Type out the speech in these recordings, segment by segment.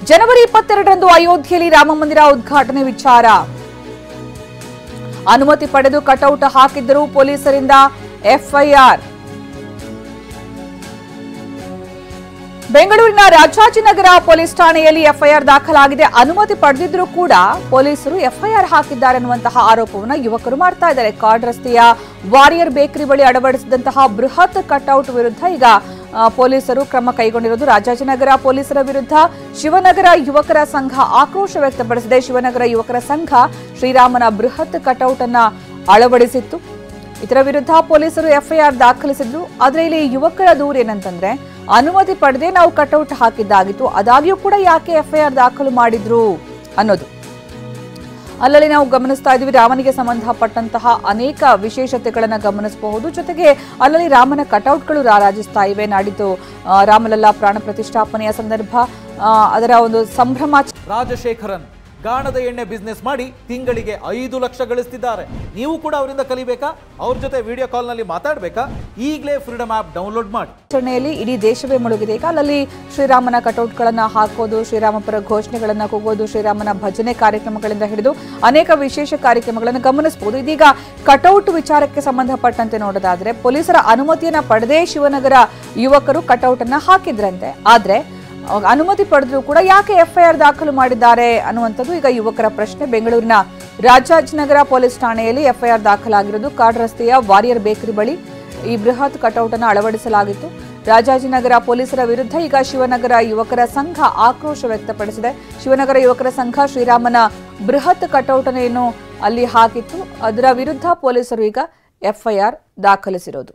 ಜನವರಿ 22ರಂದು ಅಯೋಧ್ಯೆಯಲ್ಲಿ ರಾಮ ಮಂದಿರ ಉದ್ಘಾಟನೆ ವಿಚಾರ ಅನುಮತಿ ಪಡೆದು ಕಟೌಟ್ ಹಾಕಿದ್ದರೂ ಪೊಲೀಸರಿಂದ ಎಫ್ಐಆರ್. ಬೆಂಗಳೂರಿನ ರಾಜಾಜಿನಗರ ಪೊಲೀಸ್ ಠಾಣೆಯಲ್ಲಿ ಎಫ್ಐಆರ್ ದಾಖಲಾಗಿದೆ. ಅನುಮತಿ ಪಡೆದಿದ್ರೂ ಕೂಡ ಪೊಲೀಸರು ಎಫ್ಐಆರ್ ಹಾಕಿದ್ದಾರೆ ಅನ್ನುವಂತಹ ಆರೋಪವನ್ನು ಯುವಕರು ಮಾಡ್ತಾ ಇದ್ದಾರೆ. ಕಾರ್ಡ್ ರಸ್ತೆಯ ವಾರಿಯರ್ ಬೇಕರಿ ಬಳಿ ಅಳವಡಿಸಿದಂತಹ ಬೃಹತ್ ಕಟೌಟ್ ವಿರುದ್ಧ ಈಗ ಪೊಲೀಸರು ಕ್ರಮ ಕೈಗೊಂಡಿರುವುದು. ರಾಜಾಜಿನಗರ ಪೊಲೀಸರ ವಿರುದ್ಧ ಶಿವನಗರ ಯುವಕರ ಸಂಘ ಆಕ್ರೋಶ ವ್ಯಕ್ತಪಡಿಸಿದೆ. ಶಿವನಗರ ಯುವಕರ ಸಂಘ ಶ್ರೀರಾಮನ ಬೃಹತ್ ಕಟೌಟ್ ಅನ್ನ ಅಳವಡಿಸಿತ್ತು. ಇದರ ವಿರುದ್ಧ ಪೊಲೀಸರು ಎಫ್ಐಆರ್ ದಾಖಲಿಸಿದ್ರು. ಆದ್ರೆ ಇಲ್ಲಿ ಯುವಕರ ದೂರ ಏನಂತಂದ್ರೆ, ಅನುಮತಿ ಪಡೆದೇ ನಾವು ಕಟೌಟ್ ಹಾಕಿದ್ದಾಗಿತ್ತು, ಆದಾಗ್ಯೂ ಕೂಡ ಯಾಕೆ ಎಫ್ಐಆರ್ ದಾಖಲು ಮಾಡಿದ್ರು ಅನ್ನೋದು. ಅಲ್ಲಲ್ಲಿ ನಾವು ಗಮನಿಸ್ತಾ ಇದ್ದೀವಿ, ರಾಮನಿಗೆ ಸಂಬಂಧಪಟ್ಟಂತಹ ಅನೇಕ ವಿಶೇಷತೆಗಳನ್ನ ಗಮನಿಸಬಹುದು. ಜೊತೆಗೆ ಅಲ್ಲಲ್ಲಿ ರಾಮನ ಕಟೌಟ್ಗಳು ರಾರಾಜಿಸ್ತಾ ಇವೆ. ನಾಡಿದ್ದು ರಾಮಲಲ್ಲಾ ಪ್ರಾಣ ಪ್ರತಿಷ್ಠಾಪನೆಯ ಸಂದರ್ಭ ಅದರ ಒಂದು ಸಂಭ್ರಮ. ರಾಜಶೇಖರನ್ ಗಾಣದ ಎಣ್ಣೆ ಬಿಸ್ನೆಸ್ ಮಾಡಿ ತಿಂಗಳಿಗೆ 5 ಲಕ್ಷ ಗಳಿಸ್ತಿದ್ದಾರೆ. ನೀವು ಕೂಡ ಅವರಿಂದ ಕಲಿಬೇಕಾ? ಅವ್ರ ಜೊತೆ ವಿಡಿಯೋ ಕಾಲ್ ನಲ್ಲಿ ಮಾತಾಡಬೇಕಾ? ಈಗಲೇ ಫ್ರೀಡಮ್ ಆಪ್ ಡೌನ್ಲೋಡ್ ಮಾಡಿ. ಆಚರಣೆಯಲ್ಲಿ ಇಡೀ ದೇಶವೇ ಮುಳುಗಿದೆ. ಈಗ ಅಲ್ಲಲ್ಲಿ ಶ್ರೀರಾಮನ ಕಟೌಟ್ಗಳನ್ನ ಹಾಕೋದು, ಶ್ರೀರಾಮ ಪರ ಘೋಷಣೆಗಳನ್ನ ಕೂಗೋದು, ಶ್ರೀರಾಮನ ಭಜನೆ ಕಾರ್ಯಕ್ರಮಗಳಿಂದ ಹಿಡಿದು ಅನೇಕ ವಿಶೇಷ ಕಾರ್ಯಕ್ರಮಗಳನ್ನು ಗಮನಿಸಬಹುದು. ಇದೀಗ ಕಟೌಟ್ ವಿಚಾರಕ್ಕೆ ಸಂಬಂಧಪಟ್ಟಂತೆ ನೋಡೋದಾದ್ರೆ, ಪೊಲೀಸರ ಅನುಮತಿಯನ್ನ ಪಡೆದೇ ಶಿವನಗರ ಯುವಕರು ಕಟೌಟ್ ಅನ್ನ ಹಾಕಿದ್ರಂತೆ. ಆದ್ರೆ ಅನುಮತಿ ಪಡೆದ್ರು ಕೂಡ ಯಾಕೆ ಎಫ್ಐಆರ್ ದಾಖಲು ಮಾಡಿದ್ದಾರೆ ಅನ್ನುವಂಥದ್ದು ಈಗ ಯುವಕರ ಪ್ರಶ್ನೆ. ಬೆಂಗಳೂರಿನ ರಾಜಾಜಿನಗರ ಪೊಲೀಸ್ ಠಾಣೆಯಲ್ಲಿ ಎಫ್ಐಆರ್ ದಾಖಲಾಗಿರೋದು. ಕಾರ್ಡ್ ರಸ್ತೆಯ ವಾರಿಯರ್ ಬೇಕರಿ ಬಳಿ ಈ ಬೃಹತ್ ಕಟೌಟ್ ಅನ್ನು ಅಳವಡಿಸಲಾಗಿತ್ತು. ರಾಜಾಜಿನಗರ ಪೊಲೀಸರ ವಿರುದ್ಧ ಈಗ ಶಿವನಗರ ಯುವಕರ ಸಂಘ ಆಕ್ರೋಶ ವ್ಯಕ್ತಪಡಿಸಿದೆ. ಶಿವನಗರ ಯುವಕರ ಸಂಘ ಶ್ರೀರಾಮನ ಬೃಹತ್ ಕಟೌಟ್ ಅನ್ನು ಏನು ಅಲ್ಲಿ ಹಾಕಿತ್ತು, ಅದರ ವಿರುದ್ಧ ಪೊಲೀಸರು ಈಗ ಎಫ್ಐಆರ್ ದಾಖಲಿಸಿರೋದು.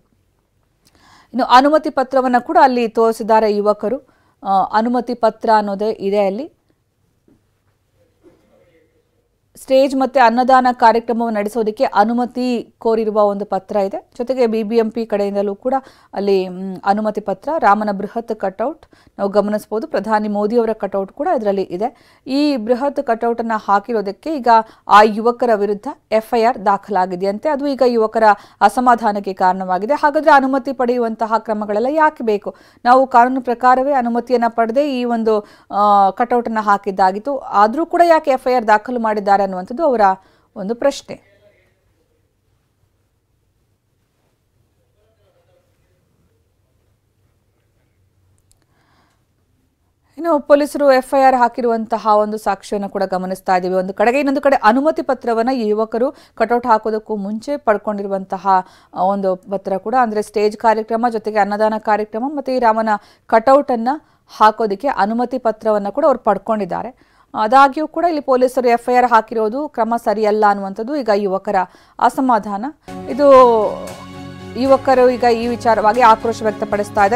ಇನ್ನು ಅನುಮತಿ ಪತ್ರವನ್ನು ಕೂಡ ಅಲ್ಲಿ ತೋರಿಸಿದ್ದಾರೆ ಯುವಕರು. ಅನುಮತಿ ಪತ್ರ ಅನ್ನೋದೇ ಇದೆ ಅಲ್ಲಿ. ಸ್ಟೇಜ್ ಮತ್ತೆ ಅನ್ನದಾನ ಕಾರ್ಯಕ್ರಮವನ್ನು ನಡೆಸೋದಕ್ಕೆ ಅನುಮತಿ ಕೋರಿರುವ ಒಂದು ಪತ್ರ ಇದೆ. ಜೊತೆಗೆ ಬಿಬಿಎಂಪಿ ಕಡೆಯಿಂದಲೂ ಕೂಡ ಅಲ್ಲಿ ಅನುಮತಿ ಪತ್ರ. ರಾಮನ ಬೃಹತ್ ಕಟೌಟ್ ನಾವು ಗಮನಿಸಬಹುದು. ಪ್ರಧಾನಿ ಮೋದಿ ಅವರ ಕಟೌಟ್ ಕೂಡ ಇದರಲ್ಲಿ ಇದೆ. ಈ ಬೃಹತ್ ಕಟೌಟ್ ಅನ್ನ ಹಾಕಿರೋದಕ್ಕೆ ಈಗ ಆ ಯುವಕರ ವಿರುದ್ಧ ಎಫ್ಐಆರ್ ದಾಖಲಾಗಿದೆಯಂತೆ. ಅದು ಈಗ ಯುವಕರ ಅಸಮಾಧಾನಕ್ಕೆ ಕಾರಣವಾಗಿದೆ. ಹಾಗಾದ್ರೆ ಅನುಮತಿ ಪಡೆಯುವಂತಹ ಕ್ರಮಗಳೆಲ್ಲ ಯಾಕೆ ಬೇಕು? ನಾವು ಕಾನೂನು ಪ್ರಕಾರವೇ ಅನುಮತಿಯನ್ನ ಪಡೆದೇ ಈ ಒಂದು ಕಟೌಟ್ ಅನ್ನ ಹಾಕಿದ್ದಾಗಿತ್ತು, ಆದ್ರೂ ಕೂಡ ಯಾಕೆ ಎಫ್ಐಆರ್ ದಾಖಲು ಮಾಡಿದ್ದಾರೆ ಅನ್ನುವಂಥದ್ದು ಅವರ ಒಂದು ಪ್ರಶ್ನೆ. ಇನ್ನು ಪೊಲೀಸರು ಎಫ್ಐಆರ್ ಹಾಕಿರುವಂತಹ ಒಂದು ಸಾಕ್ಷ್ಯವನ್ನು ಕೂಡ ಗಮನಿಸ್ತಾ ಇದ್ದೀವಿ. ಒಂದು ಕಡೆಗೆ, ಇನ್ನೊಂದು ಕಡೆ ಅನುಮತಿ ಪತ್ರವನ್ನು ಈ ಯುವಕರು ಕಟೌಟ್ ಹಾಕೋದಕ್ಕೂ ಮುಂಚೆ ಪಡ್ಕೊಂಡಿರುವಂತಹ ಒಂದು ಪತ್ರ ಕೂಡ, ಅಂದ್ರೆ ಸ್ಟೇಜ್ ಕಾರ್ಯಕ್ರಮ ಜೊತೆಗೆ ಅನ್ನದಾನ ಕಾರ್ಯಕ್ರಮ ಮತ್ತೆ ಈ ರಾಮನ ಕಟೌಟ್ ಅನ್ನ ಹಾಕೋದಕ್ಕೆ ಅನುಮತಿ ಪತ್ರವನ್ನು ಕೂಡ ಅವ್ರು ಪಡ್ಕೊಂಡಿದ್ದಾರೆ. ಆದಾಗ್ಯೂ ಕೂಡ ಇಲ್ಲಿ ಪೊಲೀಸರು ಎಫ್ಐಆರ್ ಹಾಕಿರೋದು ಕ್ರಮ ಸರಿಯಲ್ಲ ಅನ್ನುವಂಥದ್ದು ಈಗ ಯುವಕರ ಅಸಮಾಧಾನ. ಇದು ಯುವಕರು ಈಗ ಈ ವಿಚಾರವಾಗಿ ಆಕ್ರೋಶ ವ್ಯಕ್ತಪಡಿಸ್ತಾ ಇದ್ದಾರೆ.